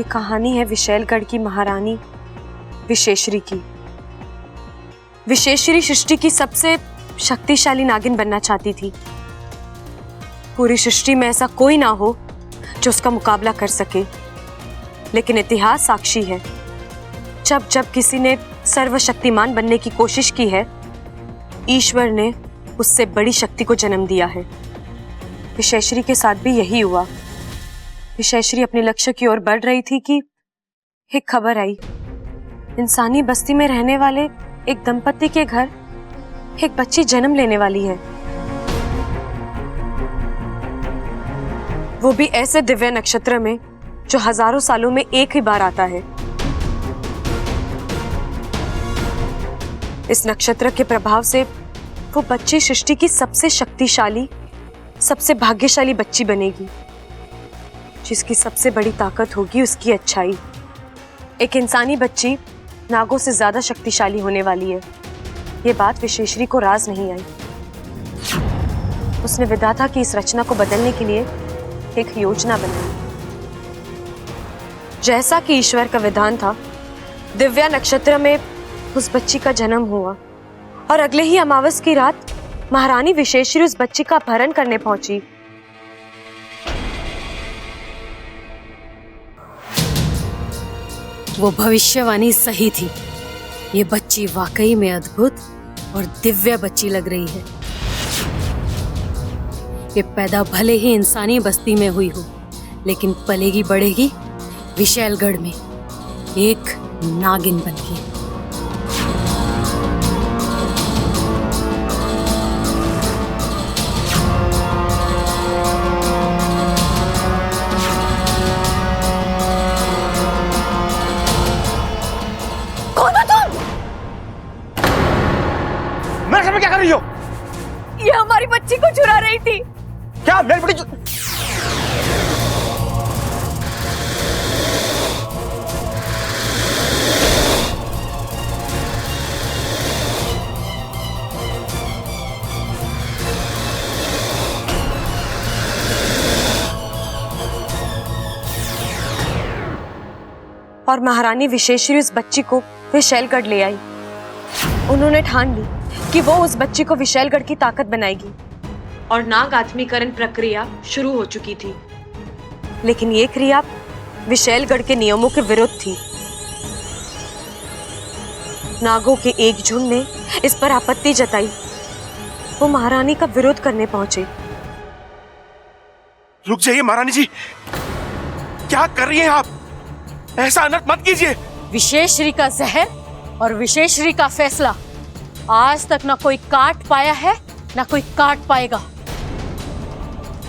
कहानी है विशैलगढ़ की महारानी विशेश्वरी की। विशेश्वरी सृष्टि की सबसे शक्तिशाली नागिन बनना चाहती थी। पूरी सृष्टि में ऐसा कोई ना हो जो उसका मुकाबला कर सके, लेकिन इतिहास साक्षी है, जब जब किसी ने सर्वशक्तिमान बनने की कोशिश की है, ईश्वर ने उससे बड़ी शक्ति को जन्म दिया है। विशेश्वरी के साथ भी यही हुआ। विशेश्वरी अपने लक्ष्य की ओर बढ़ रही थी कि एक खबर आई, इंसानी बस्ती में रहने वाले एक दंपति के घर एक बच्ची जन्म लेने वाली है। वो भी ऐसे दिव्य नक्षत्र में जो हजारों सालों में एक ही बार आता है। इस नक्षत्र के प्रभाव से वो बच्ची सृष्टि की सबसे शक्तिशाली, सबसे भाग्यशाली बच्ची बनेगी, जिसकी सबसे बड़ी ताकत होगी उसकी अच्छाई। एक इंसानी बच्ची नागों से ज्यादा शक्तिशाली होने वाली है। ये बात विशेश्वरी को राज नहीं आई। उसने विधाता की इस रचना को बदलने के लिए एक योजना बनाई। जैसा कि ईश्वर का विधान था, दिव्या नक्षत्र में उस बच्ची का जन्म हुआ और अगले ही अमावस की रात महारानी विशेश्वरी उस बच्ची का अपहरण करने पहुंची। वो भविष्यवाणी सही थी। ये बच्ची वाकई में अद्भुत और दिव्य बच्ची लग रही है। ये पैदा भले ही इंसानी बस्ती में हुई हो, लेकिन पलेगी बढ़ेगी विशैलगढ़ में एक नागिन बनके। क्या कर रही हो? ये हमारी बच्ची को चुरा रही थी। क्या मेरी बड़ी और महारानी विशेश्वरी उस बच्ची को विशैलगढ़ ले आई। उन्होंने ठान ली कि वो उस बच्ची को विशैलगढ़ की ताकत बनाएगी और नाग आत्मीकरण प्रक्रिया शुरू हो चुकी थी। लेकिन ये क्रिया विशैलगढ़ के नियमों के विरुद्ध थी। नागों के एक झुंड ने इस पर आपत्ति जताई। वो महारानी का विरोध करने पहुंचे। रुक जाइए महारानी जी, क्या कर रही हैं आप? ऐसा अनर्थ मत कीजिए। विशेश्वरी का जहर और विशेश्वरी का फैसला आज तक ना कोई काट पाया है ना कोई काट पाएगा।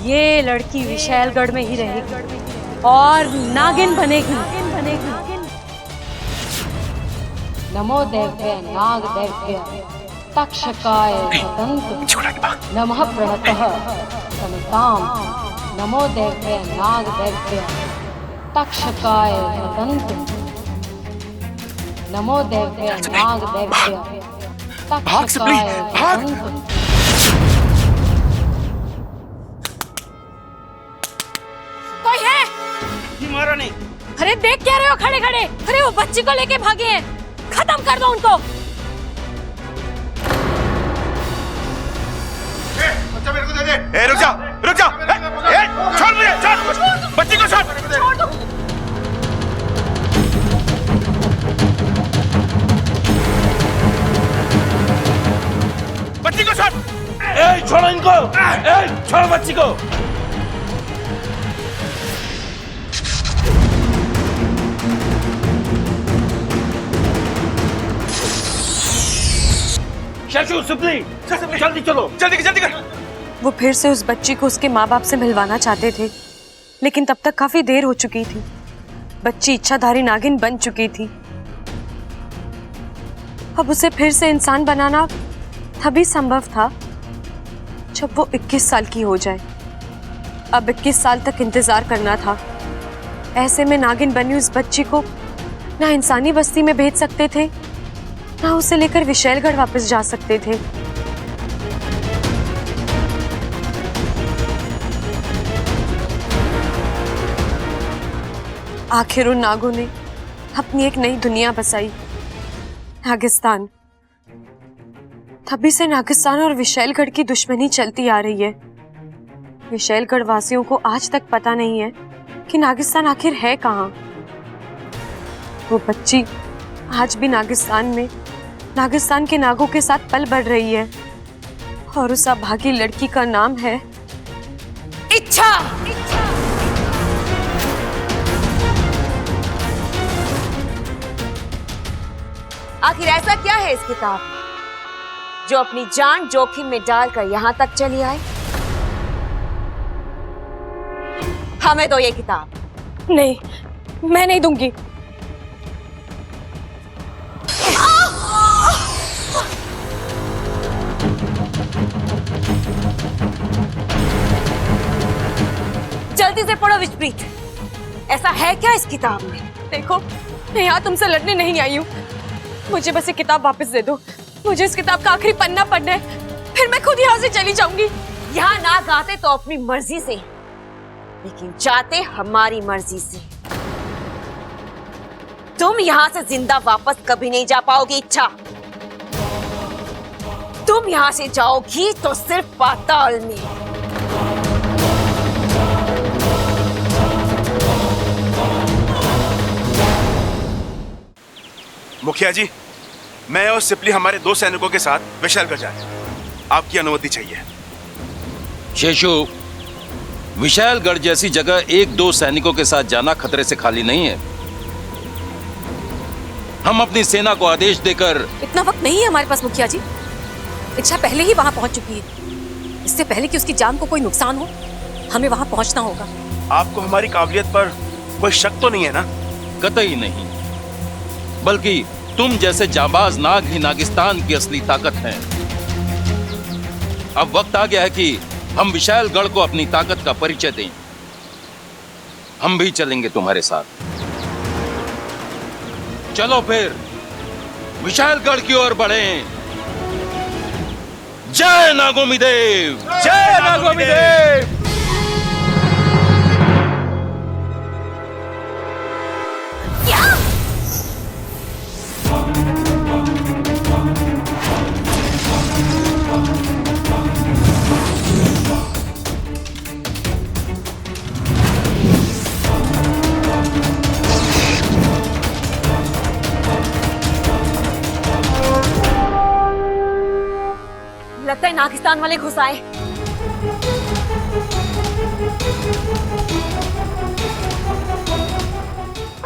ये लड़की विशैलगढ़ में ही रहेगी और नागिन बनेगी। नमो देव्य नाग देव्य तक्षकाय सतंत्र नमः प्रहतः समिताम। नमो देव्य नाग देव्य तक्षकाय सतंत्र नमो देव्य नाग देव्य भाग सिपली, भाग। कोई है? महारानी। अरे देख क्या रहे हो खड़े खड़े? अरे वो बच्ची को लेके भागे हैं, खत्म कर दो उनको। बच्चा मेरे को दे दे। रुक जा, रुक जा। छोड़ मुझे, छोड़ बच्ची को, छोड़ दो। बच्ची को छोड़। छोड़ो इनको। छोड़ो बच्ची को। शशु, सुपली, जल्दी चलो, जल्दी कर। वो फिर से उस बच्ची को उसके माँ बाप से मिलवाना चाहते थे, लेकिन तब तक काफी देर हो चुकी थी। बच्ची इच्छाधारी नागिन बन चुकी थी। अब उसे फिर से इंसान बनाना तभी संभव था जब वो 21 साल की हो जाए। अब 21 साल तक इंतजार करना था। ऐसे में नागिन बनी उस बच्ची को ना इंसानी बस्ती में भेज सकते थे, ना उसे लेकर विशैलगढ़ वापस जा सकते थे। आखिर उन नागों ने अपनी एक नई दुनिया बसाई, नागिस्तान। तभी से नागिस्तान और विशैलगढ़ की दुश्मनी चलती आ रही है। विशैलगढ़ वासियों को आज तक पता नहीं है कि नागिस्तान आखिर है कहाँ। वो बच्ची आज भी नागिस्तान में नागिस्तान के नागों के साथ पल बढ़ रही है, और उस अभागी लड़की का नाम है इच्छा। आखिर ऐसा क्या है इस किताब में जो अपनी जान जोखिम में डालकर यहां तक चली आई? हमें दो ये किताब। नहीं, मैं नहीं दूंगी। जल्दी से पढ़ो विचप्रीत, ऐसा है क्या इस किताब में? देखो, मैं यहाँ तुमसे लड़ने नहीं आई हूँ। मुझे बस ये किताब वापस दे दो। मुझे इस किताब का आखिरी पन्ना पढ़ना है, फिर मैं खुद यहाँ से चली जाऊंगी। यहाँ ना गाते तो अपनी मर्जी से, लेकिन जाते हमारी मर्जी से। तुम यहाँ से जिंदा वापस कभी नहीं जा पाओगी इच्छा। तुम यहाँ से जाओगी तो सिर्फ पाताल में। मुखिया जी, मैं और सिपली हमारे 2 सैनिकों के साथ विशैलगढ़ जा रहे हैं। आपकी अनुमति चाहिए। शेषु, विशैलगढ़ जैसी जगह 1-2 सैनिकों के साथ जाना खतरे से खाली नहीं है। हम अपनी सेना को आदेश देकर। इतना वक्त नहीं है हमारे पास मुखिया जी। इच्छा पहले ही वहां पहुंच चुकी है। इससे पहले कि उसकी जान को कोई नुकसान हो, हमें वहां पहुंचना होगा। आपको हमारी काबिलियत पर कोई शक तो नहीं है ना? कतई नहीं, बल्कि तुम जैसे जाबाज नाग ही नागिस्तान की असली ताकत हैं। अब वक्त आ गया है कि हम विशैलगढ़ को अपनी ताकत का परिचय दें। हम भी चलेंगे तुम्हारे साथ। चलो फिर विशैलगढ़ की ओर बढ़ें। जय नागोमी देव! जय नागोमी देव! लगता है नागिस्तान वाले घुस आए।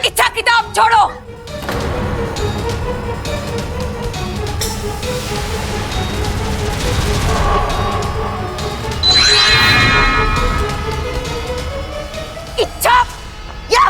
इच्छा, किताब छोड़ो। इच्छा, या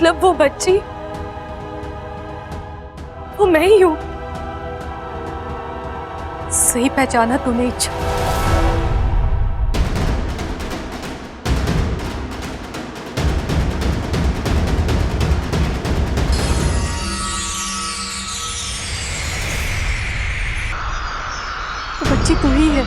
मतलब वो बच्ची, वो मैं ही हूँ। सही पहचाना तूने इच्छा। वो बच्ची तू ही है।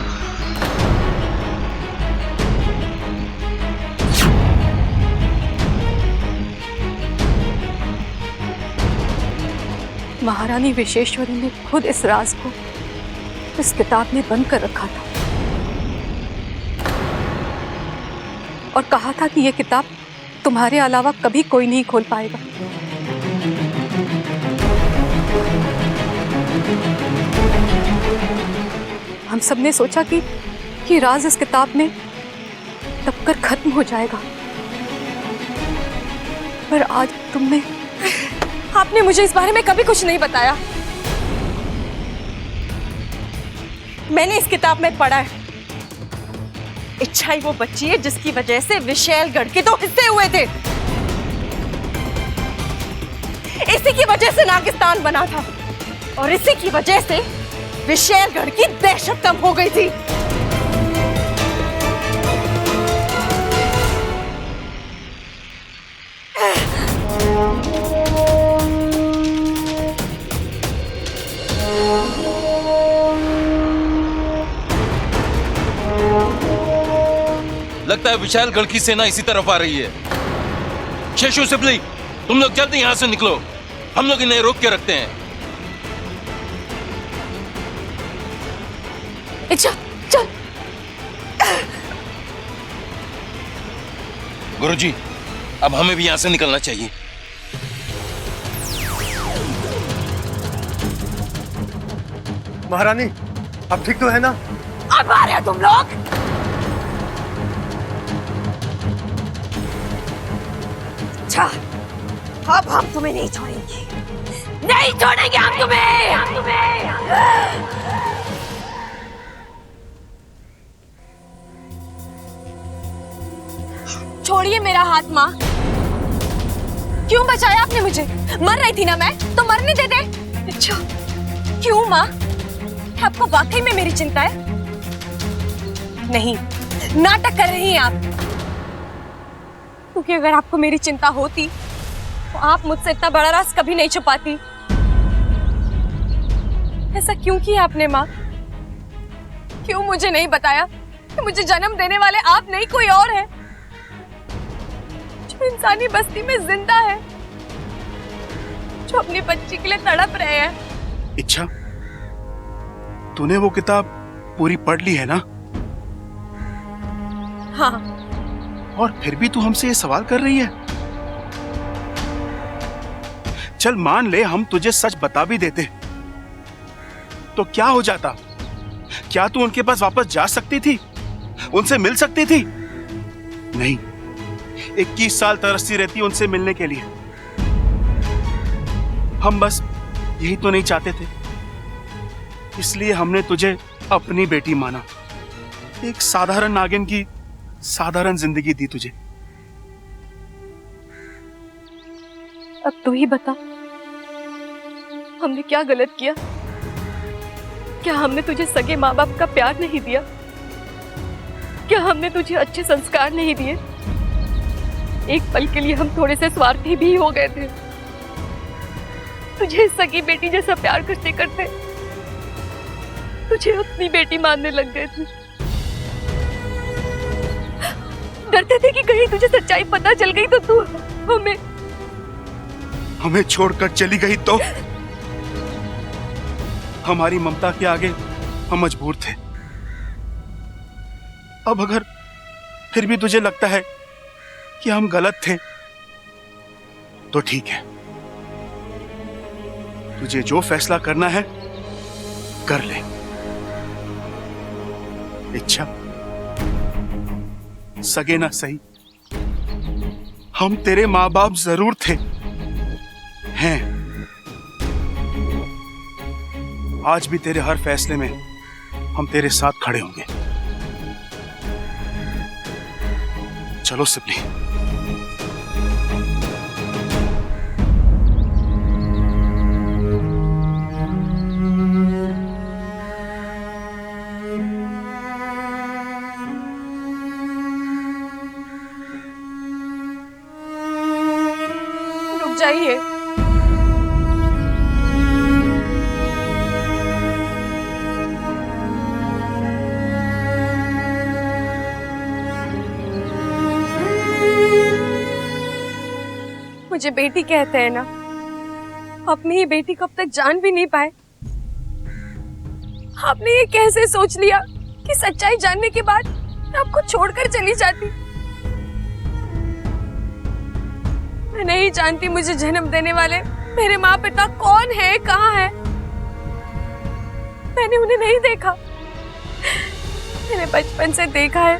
महारानी विशेश्वरी ने खुद इस राज को इस किताब में बंद कर रखा था और कहा था कि यह किताब तुम्हारे अलावा कभी कोई नहीं खोल पाएगा। हम सबने सोचा कि ये राज इस किताब में दबकर खत्म हो जाएगा, पर आज आपने मुझे इस बारे में कभी कुछ नहीं बताया। मैंने इस किताब में पढ़ा है इच्छा ही वो बच्ची है जिसकी वजह से विशैलगढ़ के 2 हिस्से हुए थे। इसी की वजह से नागिस्तान बना था और इसी की वजह से विशैलगढ़ की दहशत कम हो गई थी। लगता है विशालगढ़ की सेना इसी तरफ आ रही है। शेषु सिपली, तुम लोग जल्दी यहां से निकलो, हम लोग इन्हें रोक के रखते हैं। चल चल। गुरुजी, अब हमें भी यहां से निकलना चाहिए। महारानी, अब ठीक तो है ना? अब आ रहे हो तुम लोग? अच्छा, अब हम तुम्हें नहीं छोड़ेंगे, नहीं छोड़ेंगे हम तुम्हें। छोड़िए मेरा हाथ माँ। क्यों बचाया आपने मुझे? मर रही थी ना मैं, तो मरने दे दे। अच्छा, क्यों माँ? आपको वाकई में मेरी चिंता है? नहीं, नाटक कर रही हैं आप। क्योंकि अगर आपको मेरी चिंता होती तो आप मुझसे इतना बड़ा राज कभी नहीं छुपाती। ऐसा क्यों किया आपने माँ? क्यों मुझे नहीं बताया कि मुझे जन्म देने वाले आप नहीं कोई और है, जो इंसानी बस्ती में जिंदा है, जो अपनी बच्ची के लिए तड़प रहे हैं। इच्छा, तूने वो किताब पूरी पढ़ ली है ना? हाँ। और फिर भी तू हमसे ये सवाल कर रही है? चल मान ले हम तुझे सच बता भी देते तो क्या हो जाता? क्या तू उनके पास वापस जा सकती थी? उनसे मिल सकती थी? नहीं, 21 साल तरसती रहती उनसे मिलने के लिए। हम बस यही तो नहीं चाहते थे, इसलिए हमने तुझे अपनी बेटी माना। एक साधारण नागिन की साधारण जिंदगी दी तुझे। अब तू ही बता, हमने क्या गलत किया? क्या हमने तुझे सगे माँ बाप का प्यार नहीं दिया? क्या हमने तुझे अच्छे संस्कार नहीं दिए? एक पल के लिए हम थोड़े से स्वार्थी भी हो गए थे। तुझे सगी बेटी जैसा प्यार करते करते तुझे अपनी बेटी मानने लग गए थे। डरते थे कि कहीं तुझे सच्चाई पता चल गई तो तू हमें छोड़कर चली गई तो? हमारी ममता के आगे हम मजबूर थे। अब अगर फिर भी तुझे लगता है कि हम गलत थे तो ठीक है, तुझे जो फैसला करना है कर ले। इच्छा, सगे ना सही, हम तेरे माँ बाप जरूर थे, हैं। आज भी तेरे हर फैसले में हम तेरे साथ खड़े होंगे। चलो सिपली। रुक जाइए। मुझे बेटी कहते हैं ना, अपनी ही बेटी को अब तक जान भी नहीं पाए। आपने ये कैसे सोच लिया कि सच्चाई जानने के बाद मैं आपको छोड़कर चली जाती? मैं नहीं जानती मुझे जन्म देने वाले मेरे माँ पिता कौन है, कहाँ है। मैंने उन्हें नहीं देखा। मैंने बचपन से देखा है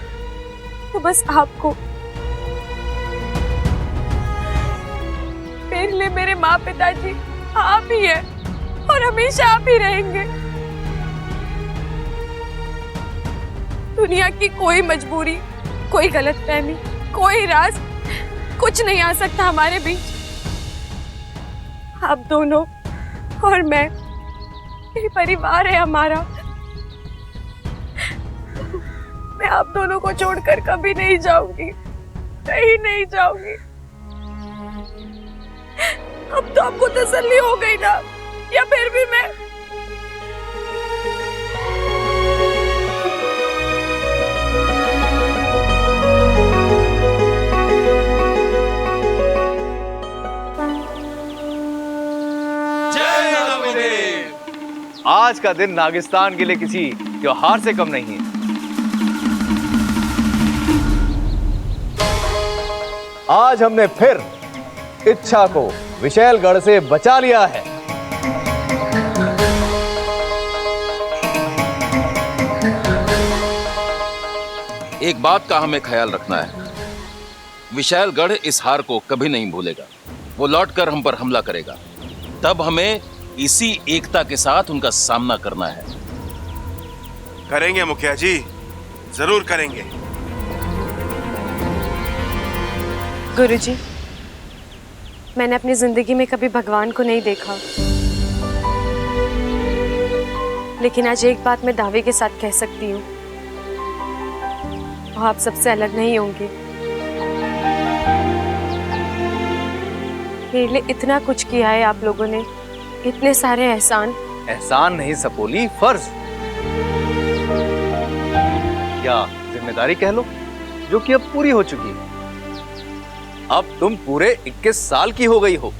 तो बस आपको। मेरे लिए मेरे माँ पिताजी आप ही है और हमेशा आप ही रहेंगे। दुनिया की कोई मजबूरी, कोई गलतफहमी, कोई राज कुछ नहीं आ सकता हमारे बीच। आप दोनों और मैं, यही परिवार है हमारा। मैं आप दोनों को छोड़कर कभी नहीं जाऊंगी, कहीं नहीं जाऊंगी। अब तो आपको तसल्ली हो गई ना, या फिर भी मैं आज का दिन नागिस्तान के लिए किसी त्योहार से कम नहीं है। आज हमने फिर इच्छा को विशैलगढ़ से बचा लिया है। एक बात का हमें ख्याल रखना है, विशालगढ़ इस हार को कभी नहीं भूलेगा। वो लौटकर हम पर हमला करेगा, तब हमें इसी एकता के साथ उनका सामना करना है। करेंगे मुखिया जी, जरूर करेंगे। गुरुजी, मैंने अपनी जिंदगी में कभी भगवान को नहीं देखा, लेकिन आज एक बात मैं दावे के साथ कह सकती हूँ, वो आप सबसे अलग नहीं होंगे। मेरे लिए इतना कुछ किया है आप लोगों ने, इतने सारे एहसान। एहसान नहीं सपोली, फर्ज या जिम्मेदारी कह लो, जो कि अब पूरी हो चुकी है। अब तुम पूरे 21 साल की हो गई हो।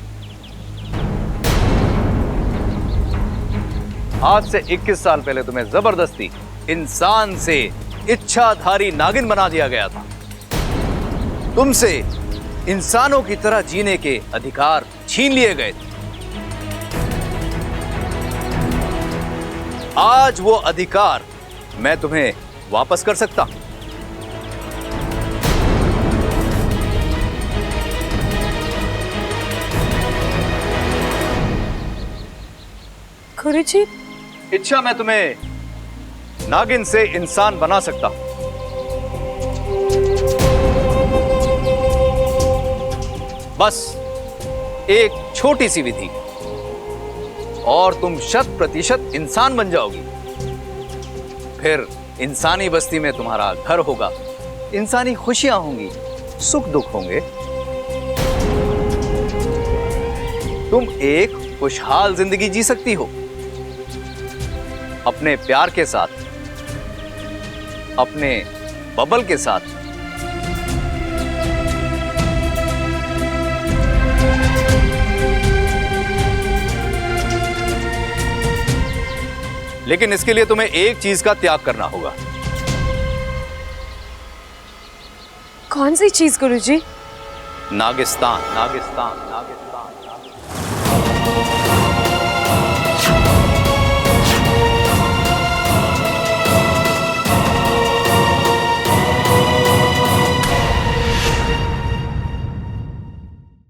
आज से 21 साल पहले तुम्हें जबरदस्ती इंसान से इच्छाधारी नागिन बना दिया गया था। तुमसे इंसानों की तरह जीने के अधिकार छीन लिए गए थे। आज वो अधिकार मैं तुम्हें वापस कर सकता हूं। गुरुजी, इच्छा मैं तुम्हें नागिन से इंसान बना सकता हूं। बस एक छोटी सी विधि और तुम 100% इंसान बन जाओगी। फिर इंसानी बस्ती में तुम्हारा घर होगा, इंसानी खुशियां होंगी, सुख दुख होंगे। तुम एक खुशहाल जिंदगी जी सकती हो, अपने प्यार के साथ, अपने बबल के साथ। लेकिन इसके लिए तुम्हें एक चीज का त्याग करना होगा। कौन सी चीज गुरुजी? नागिस्तान, नागिस्तान, नागिस्तान।